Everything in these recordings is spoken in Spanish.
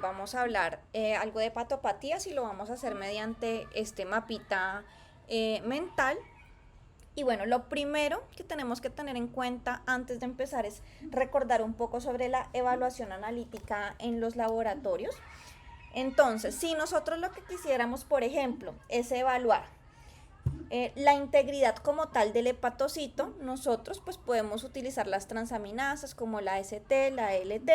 vamos a hablar algo de hepatopatías y lo vamos a hacer mediante este mapita mental. Y bueno, lo primero que tenemos que tener en cuenta antes de empezar es recordar un poco sobre la evaluación analítica en los laboratorios. Entonces, si nosotros lo que quisiéramos, por ejemplo, es evaluar la integridad como tal del hepatocito, nosotros pues podemos utilizar las transaminasas como la ST, la LT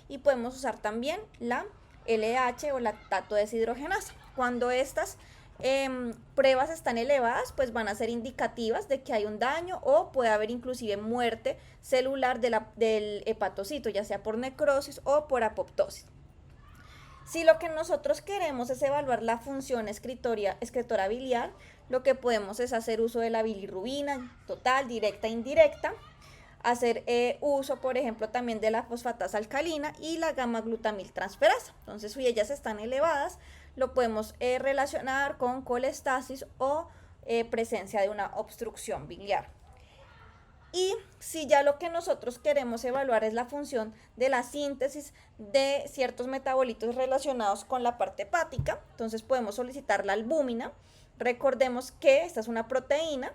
y podemos usar también la LH o lactato deshidrogenasa. Cuando estas pruebas están elevadas, pues van a ser indicativas de que hay un daño o puede haber inclusive muerte celular del hepatocito, ya sea por necrosis o por apoptosis. Si lo que nosotros queremos es evaluar la función excretora biliar, lo que podemos es hacer uso de la bilirrubina total, directa e indirecta, hacer uso, por ejemplo, también de la fosfatasa alcalina y la gamma-glutamiltransferasa. Entonces, si ellas están elevadas, lo podemos relacionar con colestasis o presencia de una obstrucción biliar. Y si ya lo que nosotros queremos evaluar es la función de la síntesis de ciertos metabolitos relacionados con la parte hepática, entonces podemos solicitar la albúmina. Recordemos que esta es una proteína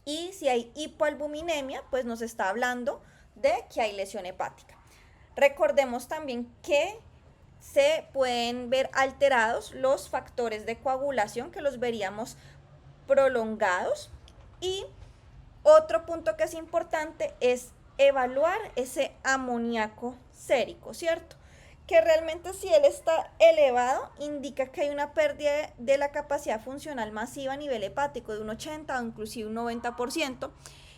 y si hay hipoalbuminemia, pues nos está hablando de que hay lesión hepática. Recordemos también que se pueden ver alterados los factores de coagulación, que los veríamos prolongados. Y otro punto que es importante es evaluar ese amoníaco sérico, ¿cierto? Que realmente si él está elevado, indica que hay una pérdida de la capacidad funcional masiva a nivel hepático de un 80 o inclusive un 90%.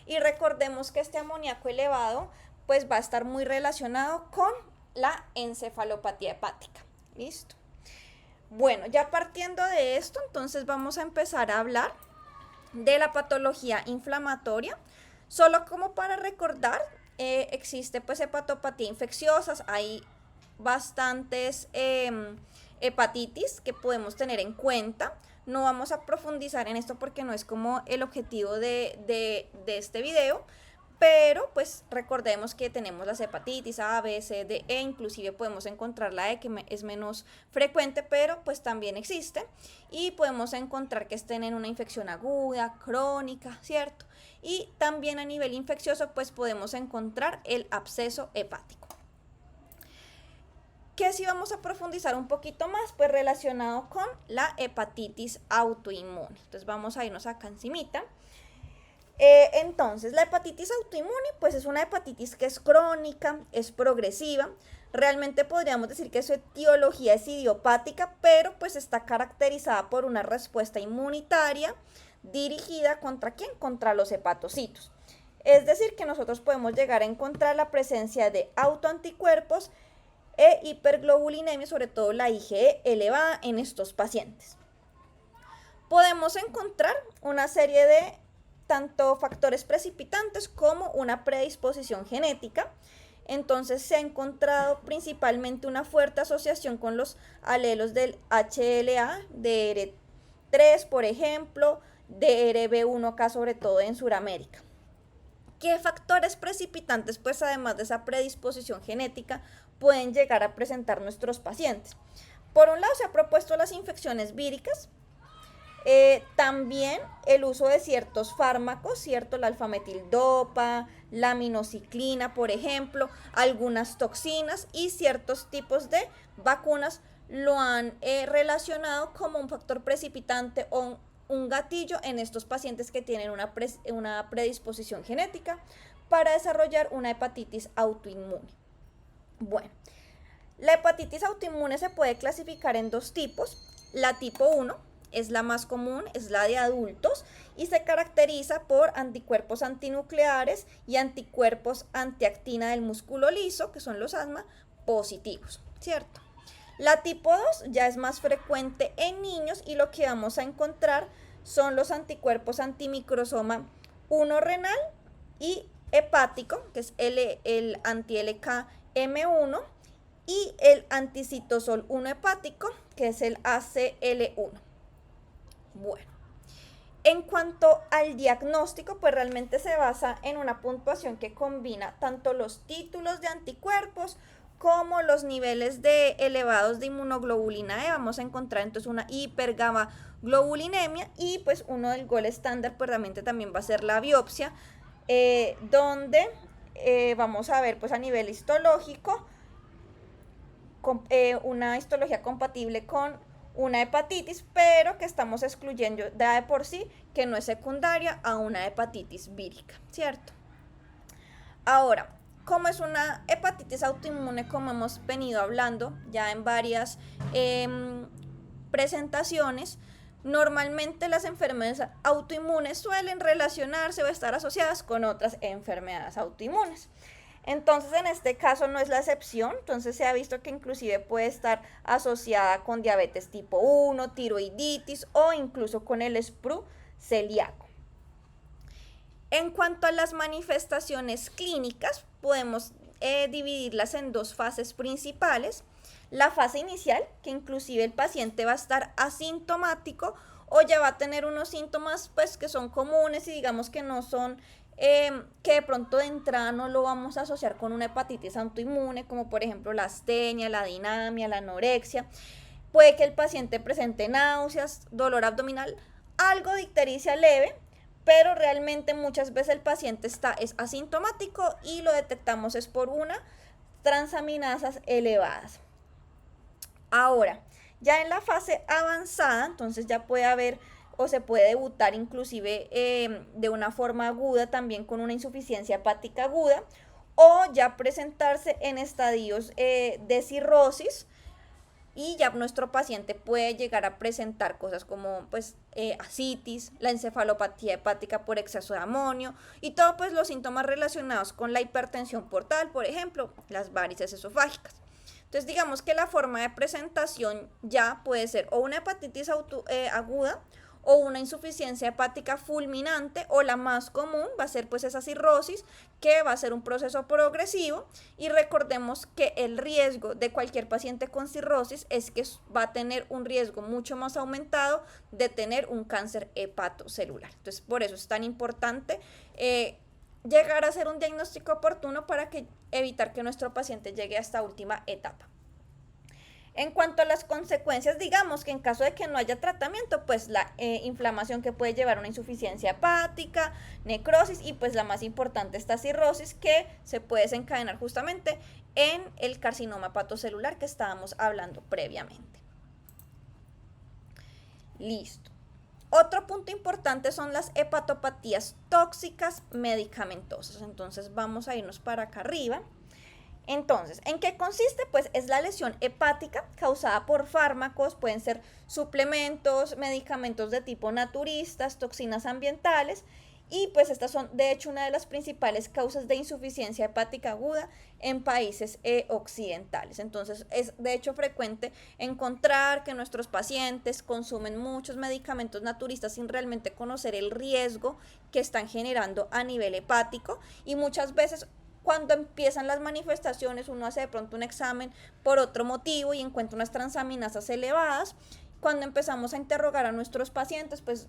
Y recordemos que este amoníaco elevado pues va a estar muy relacionado con la encefalopatía hepática. ¿Listo? Bueno, ya partiendo de esto, entonces vamos a empezar a hablar de la patología inflamatoria. Solo como para recordar, existe pues hepatopatía infecciosas, hay bastantes hepatitis que podemos tener en cuenta. No vamos a profundizar en esto porque no es como el objetivo de este video, pero pues recordemos que tenemos las hepatitis A, B, C, D, E, inclusive podemos encontrar la E que es menos frecuente, pero pues también existe y podemos encontrar que estén en una infección aguda, crónica, ¿cierto? Y también a nivel infeccioso pues podemos encontrar el absceso hepático. ¿Qué sí vamos a profundizar un poquito más? Pues relacionado con la hepatitis autoinmune. Entonces vamos a irnos acá encimita. Entonces, la hepatitis autoinmune, pues es una hepatitis que es crónica, es progresiva. Realmente podríamos decir que su etiología es idiopática, pero pues está caracterizada por una respuesta inmunitaria dirigida ¿contra quién? Contra los hepatocitos. Es decir, que nosotros podemos llegar a encontrar la presencia de autoanticuerpos e hiperglobulinemia, sobre todo la IgE elevada en estos pacientes. Podemos encontrar una serie de tanto factores precipitantes como una predisposición genética. Entonces se ha encontrado principalmente una fuerte asociación con los alelos del HLA, DR3 por ejemplo, DRB1 acá sobre todo en Sudamérica. ¿Qué factores precipitantes, pues además de esa predisposición genética, pueden llegar a presentar nuestros pacientes? Por un lado se ha propuesto las infecciones víricas, también el uso de ciertos fármacos, ¿cierto? La alfametildopa, la aminociclina, por ejemplo, algunas toxinas y ciertos tipos de vacunas lo han relacionado como un factor precipitante o un gatillo en estos pacientes que tienen una predisposición genética para desarrollar una hepatitis autoinmune. Bueno, la hepatitis autoinmune se puede clasificar en dos tipos. La tipo 1 es la más común, es la de adultos y se caracteriza por anticuerpos antinucleares y anticuerpos antiactina del músculo liso, que son los ASMA positivos, ¿cierto? La tipo 2 ya es más frecuente en niños y lo que vamos a encontrar son los anticuerpos antimicrosoma 1 renal y hepático, que es el anti-LKM1, y el anticitosol 1 hepático, que es el ACL1. Bueno, en cuanto al diagnóstico, pues realmente se basa en una puntuación que combina tanto los títulos de anticuerpos como los niveles de elevados de inmunoglobulina E, vamos a encontrar entonces una hipergamaglobulinemia, y pues uno del gol estándar pues realmente también va a ser la biopsia, donde vamos a ver pues a nivel histológico una histología compatible con una hepatitis, pero que estamos excluyendo de por sí que no es secundaria a una hepatitis vírica, ¿cierto? Ahora, como es una hepatitis autoinmune, como hemos venido hablando ya en varias presentaciones, normalmente las enfermedades autoinmunes suelen relacionarse o estar asociadas con otras enfermedades autoinmunes. Entonces, en este caso no es la excepción, entonces se ha visto que inclusive puede estar asociada con diabetes tipo 1, tiroiditis o incluso con el SPRU celíaco. En cuanto a las manifestaciones clínicas, podemos dividirlas en dos fases principales. La fase inicial, que inclusive el paciente va a estar asintomático o ya va a tener unos síntomas pues que son comunes y digamos que no son que de pronto de entrada no lo vamos a asociar con una hepatitis autoinmune, como por ejemplo la astenia, la dinamia, la anorexia. Puede que el paciente presente náuseas, dolor abdominal, algo de ictericia leve, pero realmente muchas veces el paciente es asintomático y lo detectamos es por una transaminasas elevadas. Ahora, ya en la fase avanzada, entonces ya puede haber o se puede debutar inclusive de una forma aguda también con una insuficiencia hepática aguda, o ya presentarse en estadios de cirrosis, y ya nuestro paciente puede llegar a presentar cosas como pues ascitis, la encefalopatía hepática por exceso de amonio y todos pues los síntomas relacionados con la hipertensión portal, por ejemplo, las varices esofágicas. Entonces digamos que la forma de presentación ya puede ser o una hepatitis aguda o una insuficiencia hepática fulminante, o la más común va a ser pues esa cirrosis, que va a ser un proceso progresivo, y recordemos que el riesgo de cualquier paciente con cirrosis es que va a tener un riesgo mucho más aumentado de tener un cáncer hepatocelular. Entonces por eso es tan importante llegar a hacer un diagnóstico oportuno para evitar que nuestro paciente llegue a esta última etapa. En cuanto a las consecuencias, digamos que en caso de que no haya tratamiento, pues la inflamación que puede llevar a una insuficiencia hepática, necrosis y pues la más importante, esta cirrosis, que se puede desencadenar justamente en el carcinoma hepatocelular que estábamos hablando previamente. Listo. Otro punto importante son las hepatopatías tóxicas medicamentosas. Entonces vamos a irnos para acá arriba. Entonces, ¿en qué consiste? Pues es la lesión hepática causada por fármacos, pueden ser suplementos, medicamentos de tipo naturistas, toxinas ambientales, y pues estas son de hecho una de las principales causas de insuficiencia hepática aguda en países occidentales. Entonces es de hecho frecuente encontrar que nuestros pacientes consumen muchos medicamentos naturistas sin realmente conocer el riesgo que están generando a nivel hepático, y muchas veces cuando empiezan las manifestaciones uno hace de pronto un examen por otro motivo y encuentra unas transaminasas elevadas. Cuando empezamos a interrogar a nuestros pacientes, pues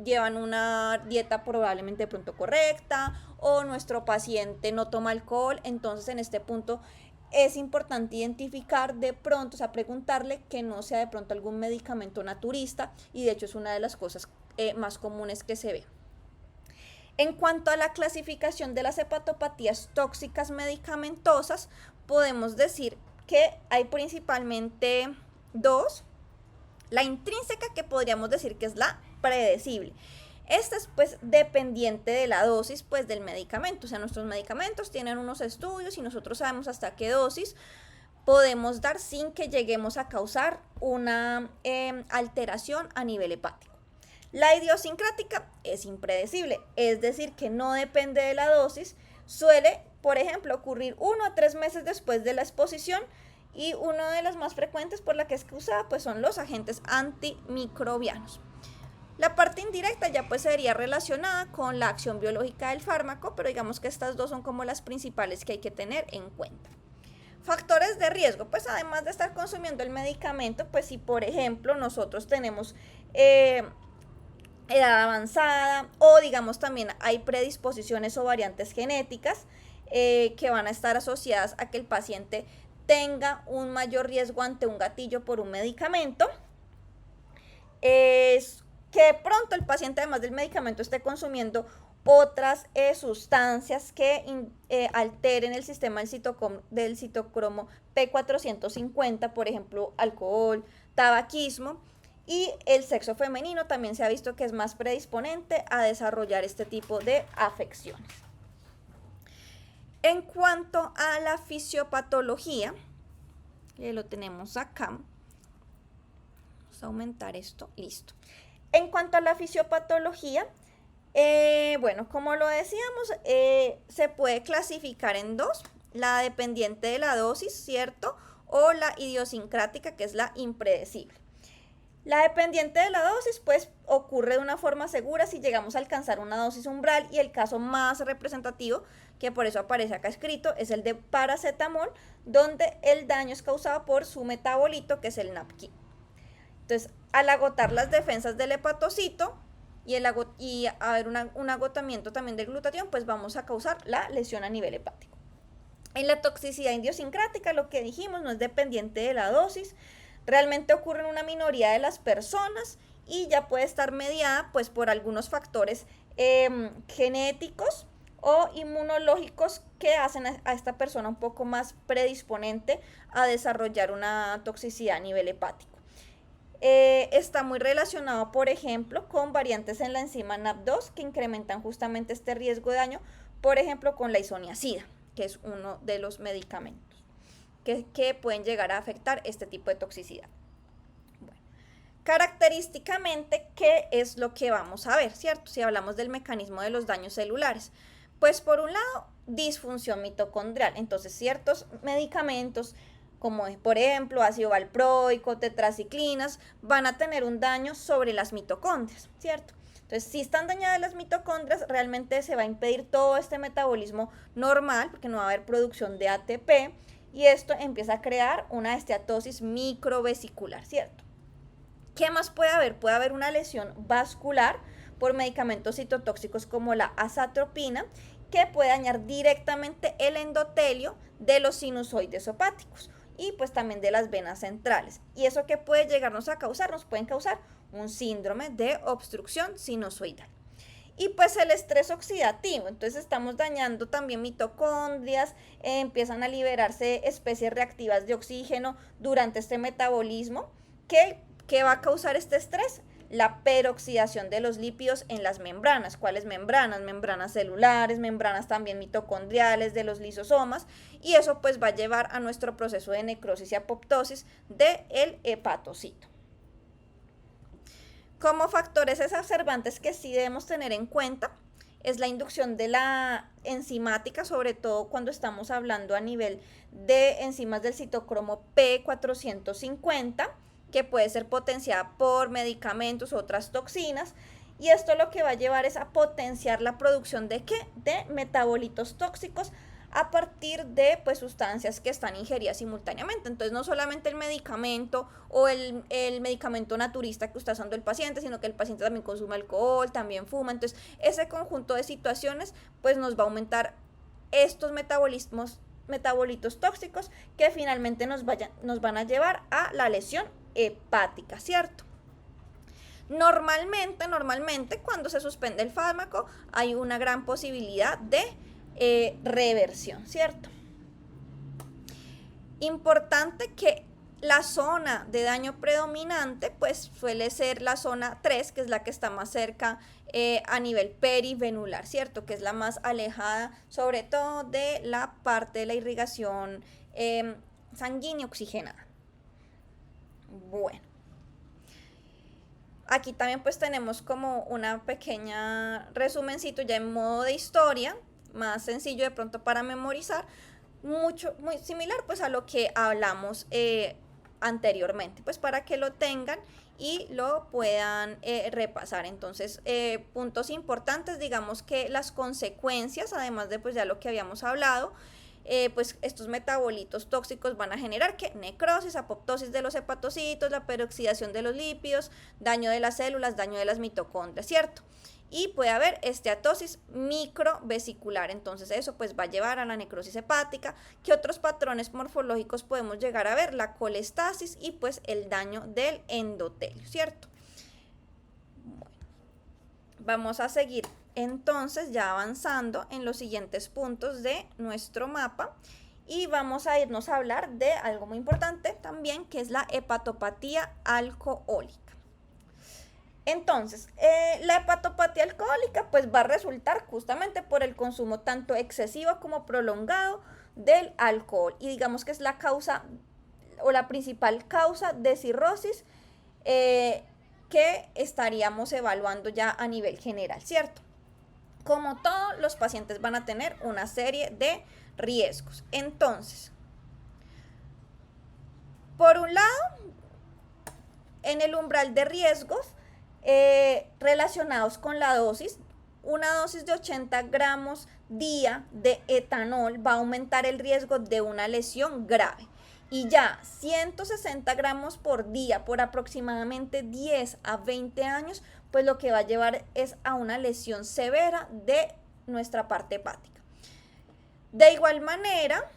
llevan una dieta probablemente de pronto correcta, o nuestro paciente no toma alcohol. Entonces en este punto es importante identificar de pronto, o sea, preguntarle que no sea de pronto algún medicamento naturista, y de hecho es una de las cosas más comunes que se ve. En cuanto a la clasificación de las hepatopatías tóxicas medicamentosas, podemos decir que hay principalmente dos. La intrínseca, que podríamos decir que es la predecible. Esta es pues dependiente de la dosis pues del medicamento. O sea, nuestros medicamentos tienen unos estudios y nosotros sabemos hasta qué dosis podemos dar sin que lleguemos a causar una alteración a nivel hepático. La idiosincrática es impredecible, es decir, que no depende de la dosis. Suele, por ejemplo, ocurrir 1 a 3 meses después de la exposición, y una de las más frecuentes por la que es causada pues son los agentes antimicrobianos. La parte indirecta ya pues sería relacionada con la acción biológica del fármaco, pero digamos que estas dos son como las principales que hay que tener en cuenta. Factores de riesgo, pues además de estar consumiendo el medicamento, pues si por ejemplo nosotros tenemos edad avanzada, o digamos también hay predisposiciones o variantes genéticas que van a estar asociadas a que el paciente tenga un mayor riesgo ante un gatillo por un medicamento es que de pronto el paciente, además del medicamento, esté consumiendo otras sustancias que alteren el sistema del citocromo P450, por ejemplo, alcohol, tabaquismo, y el sexo femenino también se ha visto que es más predisponente a desarrollar este tipo de afecciones. En cuanto a la fisiopatología, lo tenemos acá. Vamos a aumentar esto, listo. En cuanto a la fisiopatología, bueno, como lo decíamos, se puede clasificar en dos: la dependiente de la dosis, ¿cierto? O la idiosincrática, que es la impredecible. La dependiente de la dosis, pues, ocurre de una forma segura si llegamos a alcanzar una dosis umbral, y el caso más representativo, que por eso aparece acá escrito, es el de paracetamol, donde el daño es causado por su metabolito, que es el NAPQI. Entonces, al agotar las defensas del hepatocito y haber un agotamiento también del glutatión, pues vamos a causar la lesión a nivel hepático. En la toxicidad idiosincrática, lo que dijimos, no es dependiente de la dosis, realmente ocurre en una minoría de las personas y ya puede estar mediada pues por algunos factores genéticos o inmunológicos que hacen a esta persona un poco más predisponente a desarrollar una toxicidad a nivel hepático. Está muy relacionado, por ejemplo, con variantes en la enzima NAP2 que incrementan justamente este riesgo de daño, por ejemplo, con la isoniazida, que es uno de los medicamentos que pueden llegar a afectar este tipo de toxicidad. Bueno, característicamente, ¿qué es lo que vamos a ver, cierto? Si hablamos del mecanismo de los daños celulares, pues por un lado, disfunción mitocondrial. Entonces, ciertos medicamentos, como por ejemplo ácido valproico, tetraciclinas, van a tener un daño sobre las mitocondrias, ¿cierto? Entonces, si están dañadas las mitocondrias, realmente se va a impedir todo este metabolismo normal, porque no va a haber producción de ATP, y esto empieza a crear una esteatosis microvesicular, ¿cierto? ¿Qué más puede haber? Puede haber una lesión vascular por medicamentos citotóxicos como la azatropina, que puede dañar directamente el endotelio de los sinusoides hepáticos y pues también de las venas centrales. ¿Y eso qué puede llegarnos a causar? Nos pueden causar un síndrome de obstrucción sinusoidal. Y pues el estrés oxidativo, entonces estamos dañando también mitocondrias, empiezan a liberarse especies reactivas de oxígeno durante este metabolismo. ¿Qué va a causar este estrés? La peroxidación de los lípidos en las membranas. ¿Cuáles membranas? Membranas celulares, membranas también mitocondriales de los lisosomas, y eso pues va a llevar a nuestro proceso de necrosis y apoptosis del hepatocito. Como factores exacerbantes que sí debemos tener en cuenta es la inducción de la enzimática, sobre todo cuando estamos hablando a nivel de enzimas del citocromo P450, que puede ser potenciada por medicamentos u otras toxinas, y esto lo que va a llevar es a potenciar la producción de ¿qué? De metabolitos tóxicos a partir de pues sustancias que están ingeridas simultáneamente. Entonces, no solamente el medicamento o el medicamento naturista que está usando el paciente, sino que el paciente también consume alcohol, también fuma. Entonces, ese conjunto de situaciones pues nos va a aumentar estos metabolitos tóxicos que finalmente nos van a llevar a la lesión hepática, ¿cierto? Normalmente cuando se suspende el fármaco hay una gran posibilidad de reversión, ¿cierto? Importante que la zona de daño predominante pues suele ser la zona 3, que es la que está más cerca a nivel perivenular, ¿cierto? Que es la más alejada sobre todo de la parte de la irrigación sanguínea oxigenada. Bueno, aquí también pues tenemos como una pequeña resumencito ya en modo de historia, más sencillo de pronto para memorizar, muy similar pues a lo que hablamos anteriormente, pues para que lo tengan y lo puedan repasar. Entonces, puntos importantes, digamos que las consecuencias, además de pues ya lo que habíamos hablado, pues estos metabolitos tóxicos van a generar que necrosis, apoptosis de los hepatocitos, la peroxidación de los lípidos, daño de las células, daño de las mitocondrias, ¿cierto? y puede haber esteatosis microvesicular. Entonces eso pues va a llevar a la necrosis hepática. ¿Qué otros patrones morfológicos podemos llegar a ver? La colestasis y pues el daño del endotelio, ¿cierto? Bueno, vamos a seguir entonces ya avanzando en los siguientes puntos de nuestro mapa. Y vamos a irnos a hablar de algo muy importante también, que es la hepatopatía alcohólica. Entonces, la hepatopatía alcohólica pues va a resultar justamente por el consumo tanto excesivo como prolongado del alcohol. Y digamos que es la causa o la principal causa de cirrosis que estaríamos evaluando ya a nivel general, ¿cierto? Como todos los pacientes van a tener una serie de riesgos. Entonces, por un lado, en el umbral de riesgos relacionados con la dosis, una dosis de 80 gramos día de etanol va a aumentar el riesgo de una lesión grave. Y ya 160 gramos por día por aproximadamente 10 a 20 años, pues lo que va a llevar es a una lesión severa de nuestra parte hepática. De igual manera,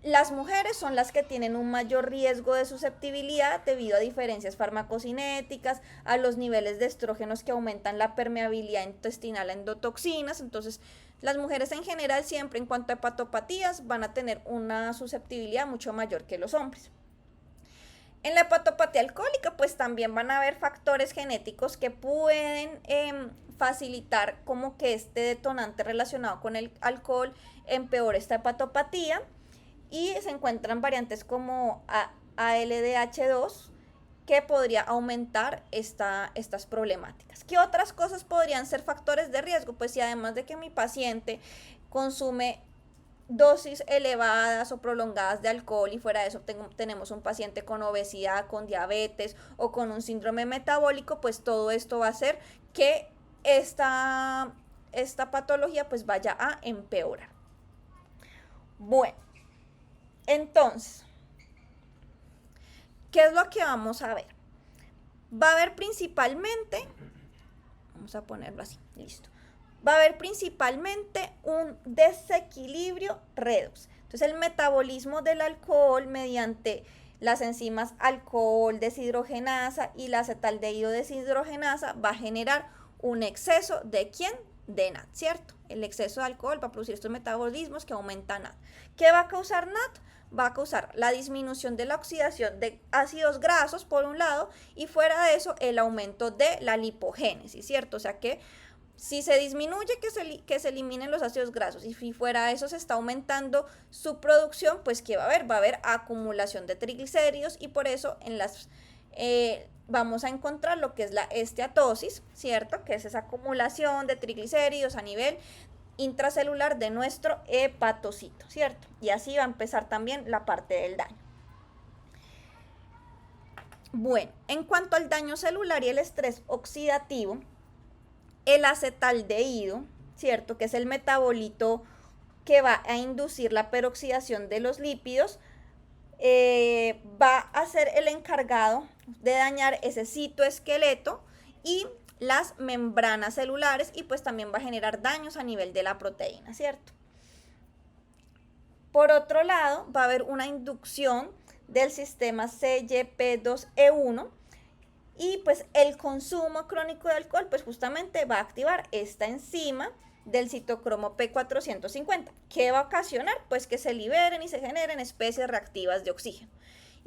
las mujeres son las que tienen un mayor riesgo de susceptibilidad debido a diferencias farmacocinéticas, a los niveles de estrógenos que aumentan la permeabilidad intestinal a endotoxinas. Entonces, las mujeres en general siempre en cuanto a hepatopatías van a tener una susceptibilidad mucho mayor que los hombres. En la hepatopatía alcohólica pues también van a haber factores genéticos que pueden facilitar como que este detonante relacionado con el alcohol empeore esta hepatopatía, y se encuentran variantes como ALDH2 que podría aumentar estas problemáticas. ¿Qué otras cosas podrían ser factores de riesgo? Pues si además de que mi paciente consume dosis elevadas o prolongadas de alcohol y fuera de eso tenemos un paciente con obesidad, con diabetes o con un síndrome metabólico, pues todo esto va a hacer que esta patología pues vaya a empeorar. Bueno, entonces, ¿qué es lo que vamos a ver? Va a haber principalmente, vamos a ponerlo así, listo. Va a haber principalmente un desequilibrio redox. Entonces, el metabolismo del alcohol mediante las enzimas alcohol deshidrogenasa y la acetaldehído deshidrogenasa va a generar un exceso de ¿quién? De NAD, ¿cierto? El exceso de alcohol va a producir estos metabolismos que aumentan NAD. ¿Qué va a causar NAD? Va a causar la disminución de la oxidación de ácidos grasos por un lado, y fuera de eso el aumento de la lipogénesis, ¿cierto? O sea que si se disminuye que se eliminen los ácidos grasos, y si fuera de eso se está aumentando su producción, pues ¿qué va a haber? Va a haber acumulación de triglicéridos, y por eso en las vamos a encontrar lo que es la esteatosis, ¿cierto? Que es esa acumulación de triglicéridos a nivel intracelular de nuestro hepatocito, ¿cierto? Y así va a empezar también la parte del daño. Bueno, en cuanto al daño celular y el estrés oxidativo, el acetaldehído, ¿cierto? Que es el metabolito que va a inducir la peroxidación de los lípidos, va a ser el encargado de dañar ese citoesqueleto y las membranas celulares, y pues también va a generar daños a nivel de la proteína, ¿cierto? Por otro lado, va a haber una inducción del sistema CYP2E1, y pues el consumo crónico de alcohol pues justamente va a activar esta enzima del citocromo P450. ¿Qué va a ocasionar? Pues que se liberen y se generen especies reactivas de oxígeno.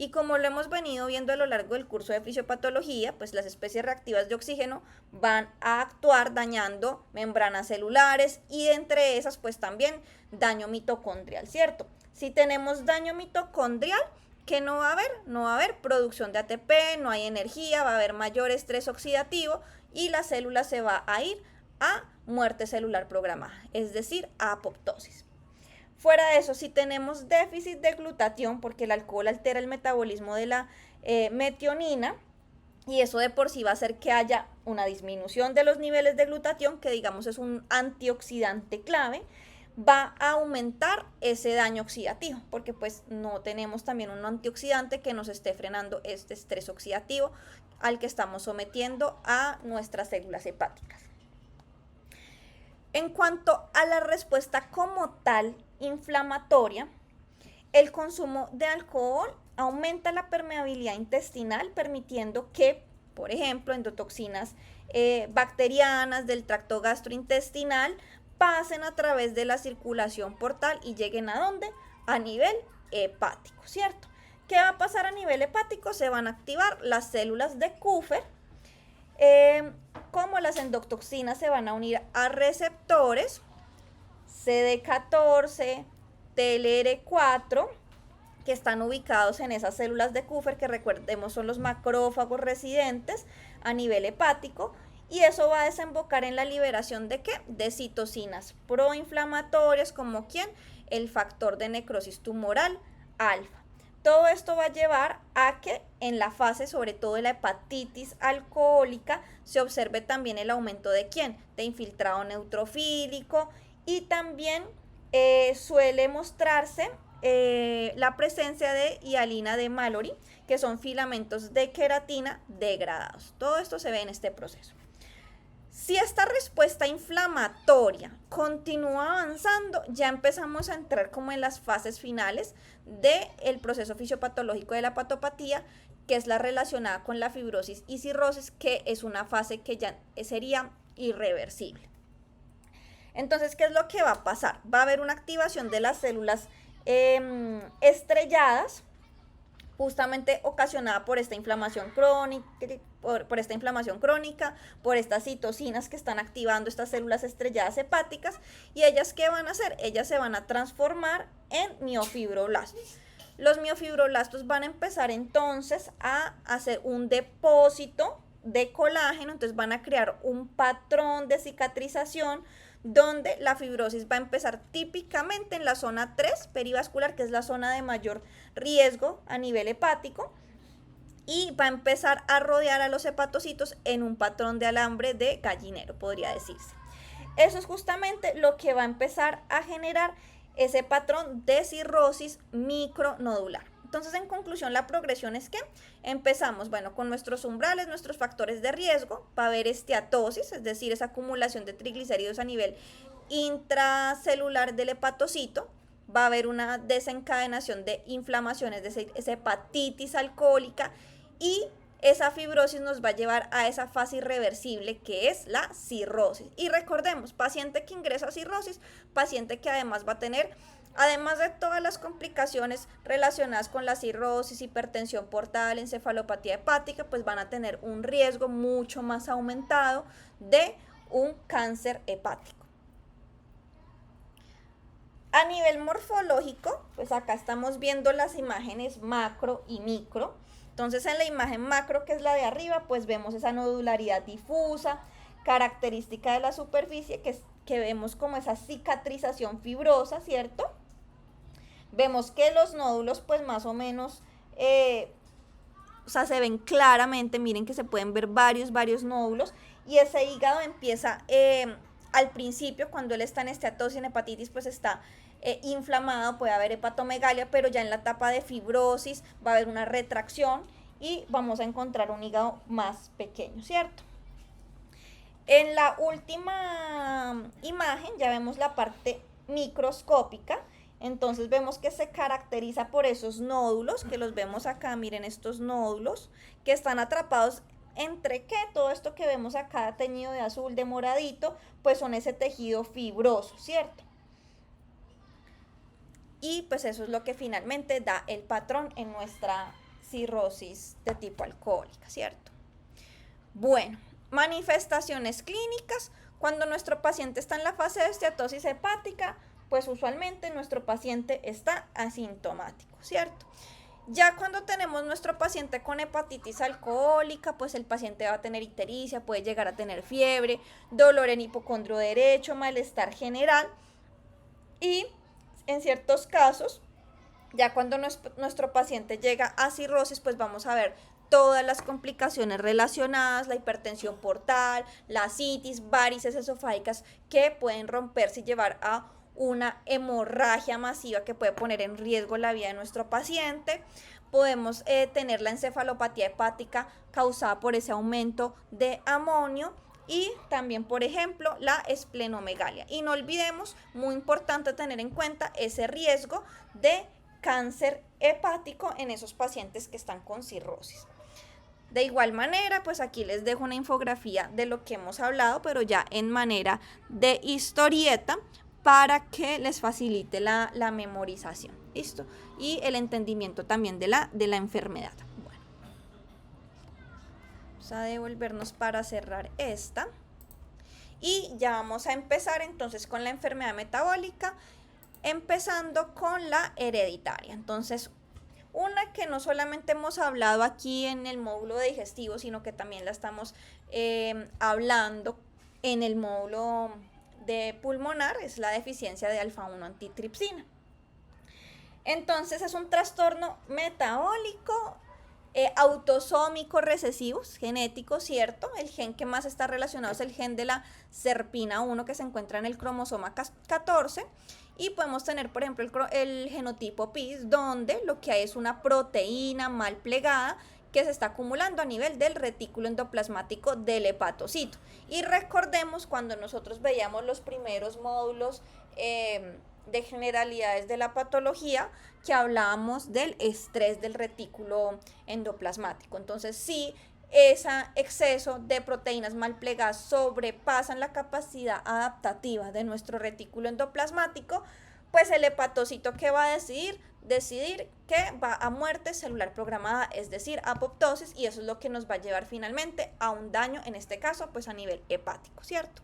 Y como lo hemos venido viendo a lo largo del curso de fisiopatología, pues las especies reactivas de oxígeno van a actuar dañando membranas celulares, y entre esas pues también daño mitocondrial, ¿cierto? Si tenemos daño mitocondrial, ¿qué no va a haber? No va a haber producción de ATP, no hay energía, va a haber mayor estrés oxidativo y la célula se va a ir a muerte celular programada, es decir, a apoptosis. Fuera de eso, si tenemos déficit de glutatión, porque el alcohol altera el metabolismo de la metionina, y eso de por sí va a hacer que haya una disminución de los niveles de glutatión, que digamos es un antioxidante clave, va a aumentar ese daño oxidativo, porque pues no tenemos también un antioxidante que nos esté frenando este estrés oxidativo al que estamos sometiendo a nuestras células hepáticas. En cuanto a la respuesta como tal inflamatoria, el consumo de alcohol aumenta la permeabilidad intestinal, permitiendo que, por ejemplo, endotoxinas bacterianas del tracto gastrointestinal pasen a través de la circulación portal y lleguen ¿a dónde? A nivel hepático, ¿cierto? ¿Qué va a pasar a nivel hepático? Se van a activar las células de Kupffer. Como las endotoxinas se van a unir a receptores CD14, TLR4, que están ubicados en esas células de Kupffer, que recordemos son los macrófagos residentes a nivel hepático, y eso va a desembocar en la liberación ¿de qué? De citocinas proinflamatorias, como ¿quién? El factor de necrosis tumoral alfa. Todo esto va a llevar a que en la fase, sobre todo de la hepatitis alcohólica, se observe también el aumento de ¿quién? De infiltrado neutrofílico, y también suele mostrarse la presencia de hialina de Mallory, que son filamentos de queratina degradados. Todo esto se ve en este proceso. Si esta respuesta inflamatoria continúa avanzando, ya empezamos a entrar como en las fases finales del proceso fisiopatológico de la hepatopatía, que es la relacionada con la fibrosis y cirrosis, que es una fase que ya sería irreversible. Entonces, ¿qué es lo que va a pasar? Va a haber una activación de las células estrelladas, justamente ocasionada por esta inflamación crónica, por estas citocinas que están activando estas células estrelladas hepáticas, y ellas ¿qué van a hacer? Ellas se van a transformar en miofibroblastos. Los miofibroblastos van a empezar entonces a hacer un depósito de colágeno, entonces van a crear un patrón de cicatrización donde la fibrosis va a empezar típicamente en la zona 3 perivascular, que es la zona de mayor riesgo a nivel hepático, y va a empezar a rodear a los hepatocitos en un patrón de alambre de gallinero, podría decirse. Eso es justamente lo que va a empezar a generar ese patrón de cirrosis micronodular. Entonces, en conclusión, la progresión es que empezamos, bueno, con nuestros umbrales, nuestros factores de riesgo, va a haber esteatosis, es decir, esa acumulación de triglicéridos a nivel intracelular del hepatocito, va a haber una desencadenación de inflamaciones, de esa hepatitis alcohólica, y esa fibrosis nos va a llevar a esa fase irreversible que es la cirrosis. Y recordemos, paciente que ingresa a cirrosis, paciente que además va a tener, además de todas las complicaciones relacionadas con la cirrosis, hipertensión portal, encefalopatía hepática, pues van a tener un riesgo mucho más aumentado de un cáncer hepático. A nivel morfológico, pues acá estamos viendo las imágenes macro y micro. Entonces, en la imagen macro, que es la de arriba, pues vemos esa nodularidad difusa, característica de la superficie, que vemos como esa cicatrización fibrosa, ¿cierto? Vemos que los nódulos, pues más o menos, o sea, se ven claramente, miren que se pueden ver varios nódulos, y ese hígado empieza al principio, cuando él está en esteatosis, en hepatitis, pues está inflamado, puede haber hepatomegalia, pero ya en la etapa de fibrosis va a haber una retracción y vamos a encontrar un hígado más pequeño, ¿cierto? En la última imagen ya vemos la parte microscópica. Entonces vemos que se caracteriza por esos nódulos, que los vemos acá, miren estos nódulos, que están atrapados entre ¿qué? Todo esto que vemos acá teñido de azul, de moradito, pues son ese tejido fibroso, ¿cierto? Y pues eso es lo que finalmente da el patrón en nuestra cirrosis de tipo alcohólica, ¿cierto? Bueno, manifestaciones clínicas. Cuando nuestro paciente está en la fase de esteatosis hepática, pues usualmente nuestro paciente está asintomático, ¿cierto? Ya cuando tenemos nuestro paciente con hepatitis alcohólica, pues el paciente va a tener ictericia, puede llegar a tener fiebre, dolor en hipocondrio derecho, malestar general, y en ciertos casos, ya cuando nuestro paciente llega a cirrosis, pues vamos a ver todas las complicaciones relacionadas, la hipertensión portal, la citis, varices esofágicas, que pueden romperse y llevar a una hemorragia masiva que puede poner en riesgo la vida de nuestro paciente. Podemos tener la encefalopatía hepática causada por ese aumento de amonio y también, por ejemplo, la esplenomegalia. Y no olvidemos, muy importante tener en cuenta ese riesgo de cáncer hepático en esos pacientes que están con cirrosis. De igual manera, pues aquí les dejo una infografía de lo que hemos hablado, pero ya en manera de historieta para que les facilite la memorización. ¿Listo? Y el entendimiento también de la enfermedad. Bueno, vamos a devolvernos para cerrar esta. Y ya vamos a empezar entonces con la enfermedad metabólica, empezando con la hereditaria. Entonces, una que no solamente hemos hablado aquí en el módulo de digestivo, sino que también la estamos hablando en el módulo de pulmonar, es la deficiencia de alfa-1 antitripsina. Entonces es un trastorno metabólico autosómico recesivo, genético, ¿cierto? El gen que más está relacionado es el gen de la serpina 1 que se encuentra en el cromosoma 14 y podemos tener, por ejemplo, el genotipo PIS, donde lo que hay es una proteína mal plegada que se está acumulando a nivel del retículo endoplasmático del hepatocito. Y recordemos cuando nosotros veíamos los primeros módulos de generalidades de la patología, que hablábamos del estrés del retículo endoplasmático. Entonces, si ese exceso de proteínas mal plegadas sobrepasan la capacidad adaptativa de nuestro retículo endoplasmático, pues el hepatocito, ¿qué va a decidir? Decidir que va a muerte celular programada, es decir, apoptosis, y eso es lo que nos va a llevar finalmente a un daño, en este caso, pues a nivel hepático, ¿cierto?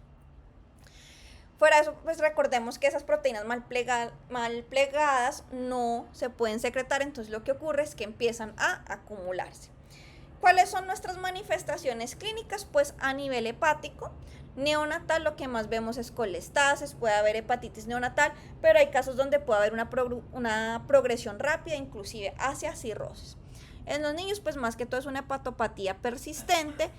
Fuera de eso, pues recordemos que esas proteínas mal plegadas no se pueden secretar, entonces lo que ocurre es que empiezan a acumularse. ¿Cuáles son nuestras manifestaciones clínicas? Pues a nivel hepático, neonatal, lo que más vemos es colestasis, puede haber hepatitis neonatal, pero hay casos donde puede haber una progresión rápida, inclusive hacia cirrosis. En los niños, pues más que todo es una hepatopatía persistente,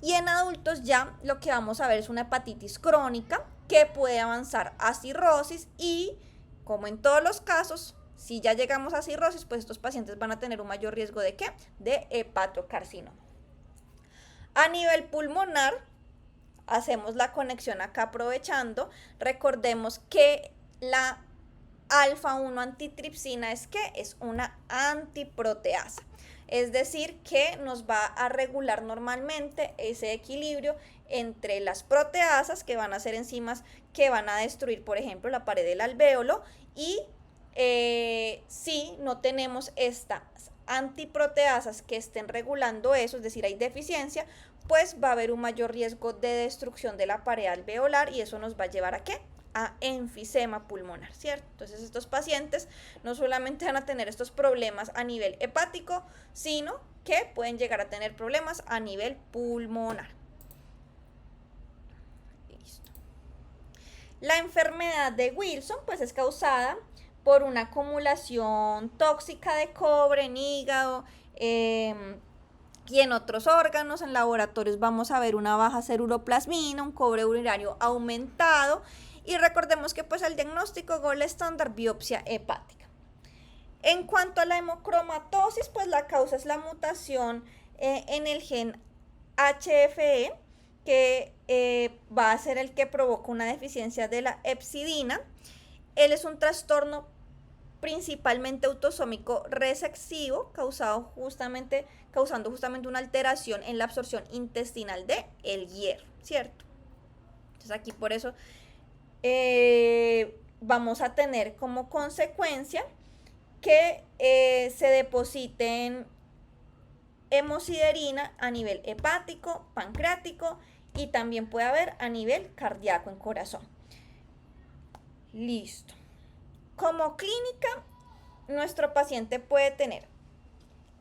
y en adultos ya lo que vamos a ver es una hepatitis crónica que puede avanzar a cirrosis y, como en todos los casos, si ya llegamos a cirrosis, pues estos pacientes van a tener un mayor riesgo ¿de qué? De hepatocarcinoma. A nivel pulmonar, hacemos la conexión acá aprovechando. Recordemos que la alfa-1 antitripsina es ¿qué? Es una antiproteasa. Es decir, que nos va a regular normalmente ese equilibrio entre las proteasas, que van a ser enzimas que van a destruir, por ejemplo, la pared del alvéolo, y si no tenemos estas antiproteasas que estén regulando eso, es decir, hay deficiencia, pues va a haber un mayor riesgo de destrucción de la pared alveolar y eso nos va a llevar ¿a qué? A enfisema pulmonar, ¿cierto? Entonces estos pacientes no solamente van a tener estos problemas a nivel hepático, sino que pueden llegar a tener problemas a nivel pulmonar. Listo. La enfermedad de Wilson pues es causada por una acumulación tóxica de cobre en hígado y en otros órganos. En laboratorios vamos a ver una baja ceruloplasmina, un cobre urinario aumentado. Y recordemos que pues el diagnóstico gold estándar, biopsia hepática. En cuanto a la hemocromatosis, pues la causa es la mutación en el gen HFE, que va a ser el que provoca una deficiencia de la hepcidina. Él es un trastorno principalmente autosómico recesivo, causando justamente una alteración en la absorción intestinal de el hierro, ¿cierto? Entonces aquí por eso vamos a tener como consecuencia que se depositen hemosiderina a nivel hepático, pancreático y también puede haber a nivel cardíaco en corazón. Listo. Como clínica, nuestro paciente puede tener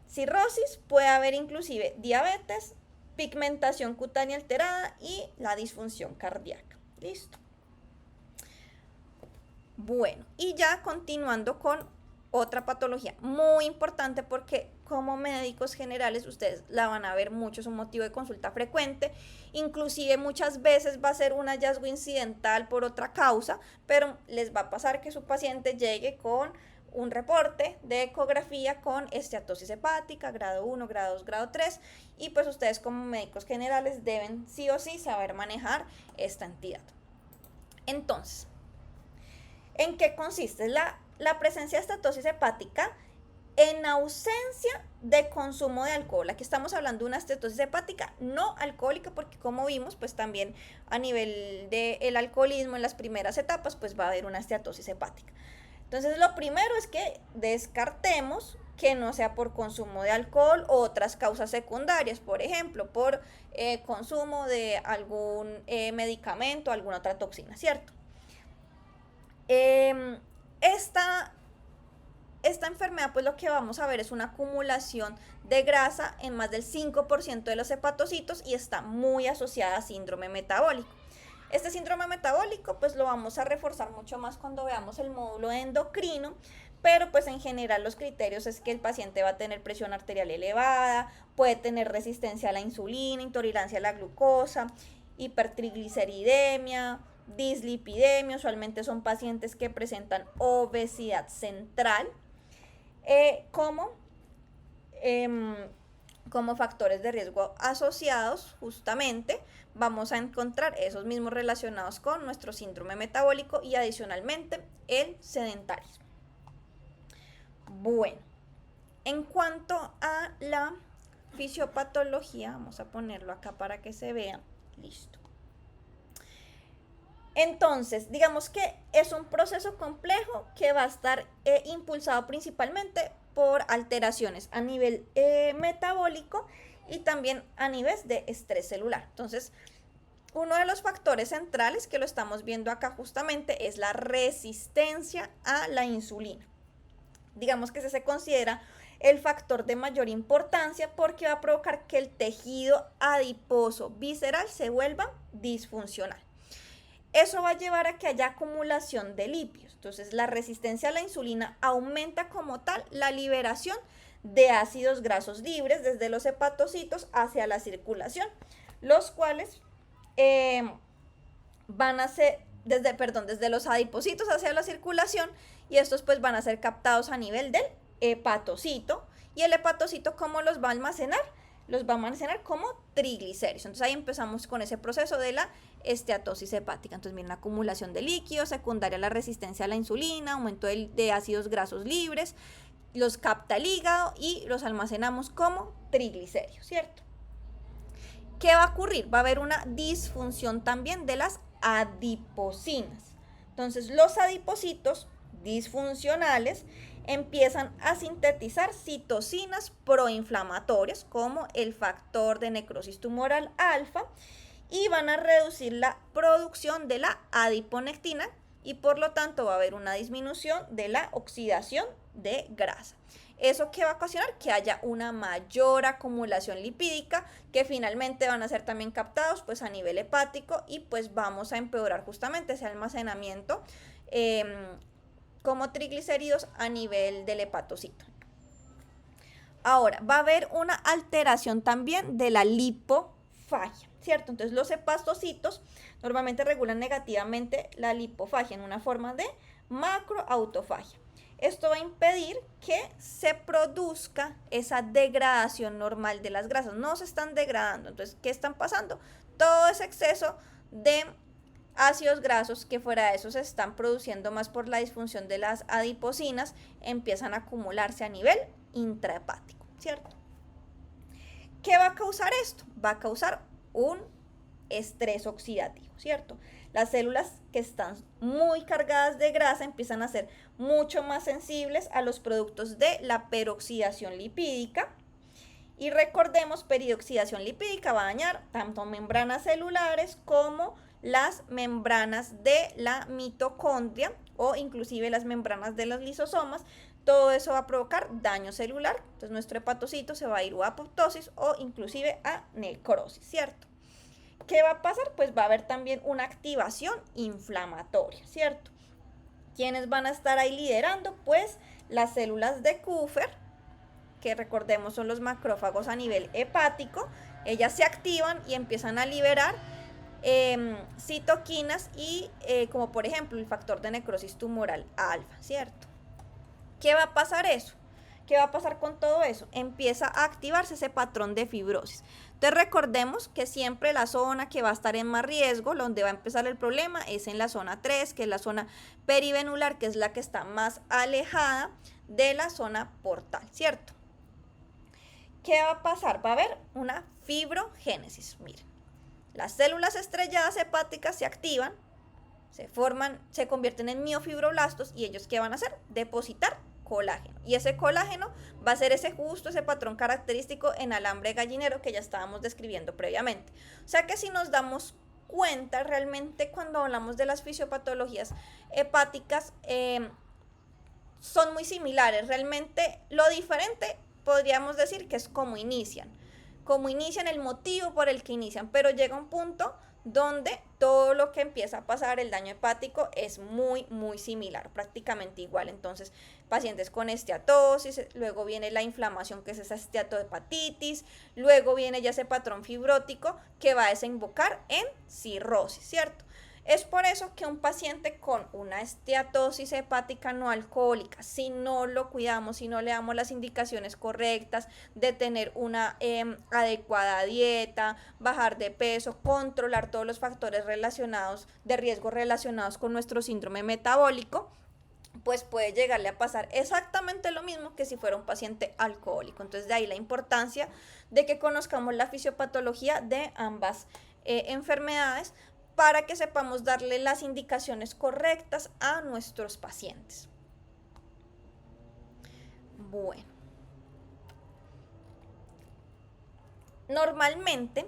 cirrosis, puede haber inclusive diabetes, pigmentación cutánea alterada y la disfunción cardíaca. Listo. Bueno, y ya continuando con otra patología muy importante porque como médicos generales ustedes la van a ver mucho, es un motivo de consulta frecuente, inclusive muchas veces va a ser un hallazgo incidental por otra causa, pero les va a pasar que su paciente llegue con un reporte de ecografía con esteatosis hepática, grado 1, grado 2, grado 3, y pues ustedes como médicos generales deben sí o sí saber manejar esta entidad. Entonces, ¿en qué consiste? La presencia de estatosis hepática en ausencia de consumo de alcohol. Aquí estamos hablando de una estatosis hepática no alcohólica porque como vimos, pues también a nivel del alcoholismo en las primeras etapas, pues va a haber una esteatosis hepática. Entonces lo primero es que descartemos que no sea por consumo de alcohol o otras causas secundarias, por ejemplo, por consumo de algún medicamento, alguna otra toxina, ¿cierto? Esta enfermedad, pues lo que vamos a ver es una acumulación de grasa en más del 5% de los hepatocitos y está muy asociada a síndrome metabólico. Este síndrome metabólico, pues lo vamos a reforzar mucho más cuando veamos el módulo endocrino, pero pues en general los criterios es que el paciente va a tener presión arterial elevada, puede tener resistencia a la insulina, intolerancia a la glucosa, hipertrigliceridemia, dislipidemia, usualmente son pacientes que presentan obesidad central, como factores de riesgo asociados, justamente vamos a encontrar esos mismos relacionados con nuestro síndrome metabólico y adicionalmente el sedentarismo. Bueno, en cuanto a la fisiopatología, vamos a ponerlo acá para que se vea, listo. Entonces, digamos que es un proceso complejo que va a estar impulsado principalmente por alteraciones a nivel metabólico y también a nivel de estrés celular. Entonces, uno de los factores centrales que lo estamos viendo acá justamente es la resistencia a la insulina. Digamos que ese se considera el factor de mayor importancia porque va a provocar que el tejido adiposo visceral se vuelva disfuncional. Eso va a llevar a que haya acumulación de lípidos. Entonces, la resistencia a la insulina aumenta como tal la liberación de ácidos grasos libres desde los hepatocitos hacia la circulación, los cuales van a ser, desde los adipocitos hacia la circulación, y estos pues van a ser captados a nivel del hepatocito. ¿Y el hepatocito cómo los va a almacenar? Los va a almacenar como triglicéridos. Entonces ahí empezamos con ese proceso de la esteatosis hepática. Entonces viene la acumulación de líquidos, secundaria a la resistencia a la insulina, aumento de ácidos grasos libres, los capta el hígado y los almacenamos como triglicéridos, ¿cierto? ¿Qué va a ocurrir? Va a haber una disfunción también de las adipocinas. Entonces los adipocitos disfuncionales empiezan a sintetizar citocinas proinflamatorias como el factor de necrosis tumoral alfa y van a reducir la producción de la adiponectina y por lo tanto va a haber una disminución de la oxidación de grasa. ¿Eso qué va a ocasionar? Que haya una mayor acumulación lipídica que finalmente van a ser también captados pues a nivel hepático y pues vamos a empeorar justamente ese almacenamiento como triglicéridos a nivel del hepatocito. Ahora, va a haber una alteración también de la lipofagia, ¿cierto? Entonces, los hepatocitos normalmente regulan negativamente la lipofagia en una forma de macroautofagia. Esto va a impedir que se produzca esa degradación normal de las grasas. No se están degradando. Entonces, ¿qué están pasando? Todo ese exceso de ácidos grasos que fuera de eso se están produciendo más por la disfunción de las adipocinas, empiezan a acumularse a nivel intrahepático, ¿cierto? ¿Qué va a causar esto? Va a causar un estrés oxidativo, ¿cierto? Las células que están muy cargadas de grasa empiezan a ser mucho más sensibles a los productos de la peroxidación lipídica. Y recordemos, peroxidación lipídica va a dañar tanto membranas celulares como las membranas de la mitocondria o inclusive las membranas de los lisosomas. Todo eso va a provocar daño celular. Entonces nuestro hepatocito se va a ir a apoptosis o inclusive a necrosis, ¿cierto? ¿Qué va a pasar? Pues va a haber también una activación inflamatoria, ¿cierto? ¿Quiénes van a estar ahí liderando? Pues las células de Kupffer, que recordemos son los macrófagos a nivel hepático, ellas se activan y empiezan a liberar citoquinas y como por ejemplo el factor de necrosis tumoral alfa, ¿cierto? ¿Qué va a pasar eso? ¿Qué va a pasar con todo eso? Empieza a activarse ese patrón de fibrosis. Entonces recordemos que siempre la zona que va a estar en más riesgo, donde va a empezar el problema, es en la zona 3, que es la zona perivenular, que es la que está más alejada de la zona portal, ¿cierto? ¿Qué va a pasar? Va a haber una fibrogénesis. Miren, las células estrelladas hepáticas se activan, se forman, se convierten en miofibroblastos y ellos ¿qué van a hacer? Depositar colágeno. Y ese colágeno va a ser ese patrón característico en alambre gallinero que ya estábamos describiendo previamente. O sea que si nos damos cuenta, realmente cuando hablamos de las fisiopatologías hepáticas, son muy similares. Realmente lo diferente podríamos decir que es cómo inician, el motivo por el que inician, pero llega un punto donde todo lo que empieza a pasar, el daño hepático, es muy, muy similar, prácticamente igual. Entonces, pacientes con esteatosis, luego viene la inflamación, que es esa esteatohepatitis, luego viene ya ese patrón fibrótico que va a desembocar en cirrosis, ¿cierto? Es por eso que un paciente con una esteatosis hepática no alcohólica, si no lo cuidamos, si no le damos las indicaciones correctas de tener una adecuada dieta, bajar de peso, controlar todos los factores relacionados de riesgo relacionados con nuestro síndrome metabólico, pues puede llegarle a pasar exactamente lo mismo que si fuera un paciente alcohólico. Entonces de ahí la importancia de que conozcamos la fisiopatología de ambas enfermedades para que sepamos darle las indicaciones correctas a nuestros pacientes. Bueno, normalmente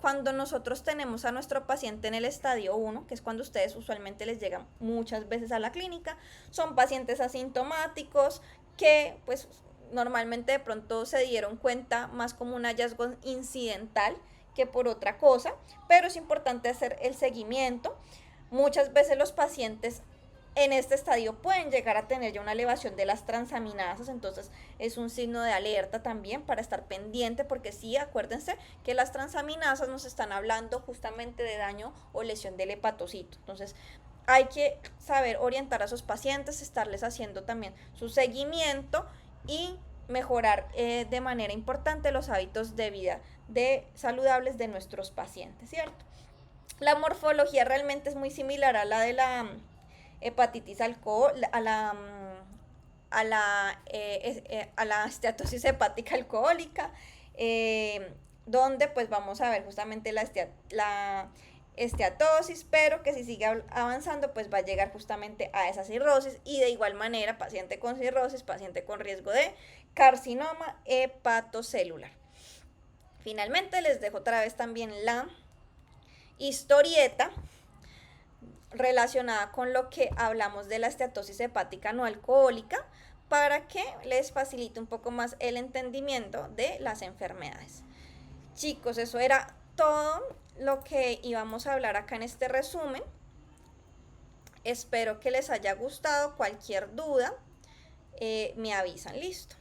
cuando nosotros tenemos a nuestro paciente en el estadio 1, que es cuando ustedes usualmente les llegan muchas veces a la clínica, son pacientes asintomáticos que pues normalmente de pronto se dieron cuenta más como un hallazgo incidental que por otra cosa, pero es importante hacer el seguimiento. Muchas veces los pacientes en este estadio pueden llegar a tener ya una elevación de las transaminasas, entonces es un signo de alerta también para estar pendiente, porque sí, acuérdense que las transaminasas nos están hablando justamente de daño o lesión del hepatocito. Entonces hay que saber orientar a sus pacientes, estarles haciendo también su seguimiento y mejorar de manera importante los hábitos de vida saludables de nuestros pacientes, ¿cierto? La morfología realmente es muy similar a la de la hepatitis alcohólica, a la esteatosis hepática alcohólica, donde pues vamos a ver justamente la esteatosis, pero que si sigue avanzando pues va a llegar justamente a esa cirrosis, y de igual manera paciente con cirrosis, paciente con riesgo de carcinoma hepatocelular. Finalmente les dejo otra vez también la historieta relacionada con lo que hablamos de la esteatosis hepática no alcohólica, para que les facilite un poco más el entendimiento de las enfermedades. Chicos, eso era todo lo que íbamos a hablar acá en este resumen. Espero que les haya gustado. Cualquier duda me avisan. Listo.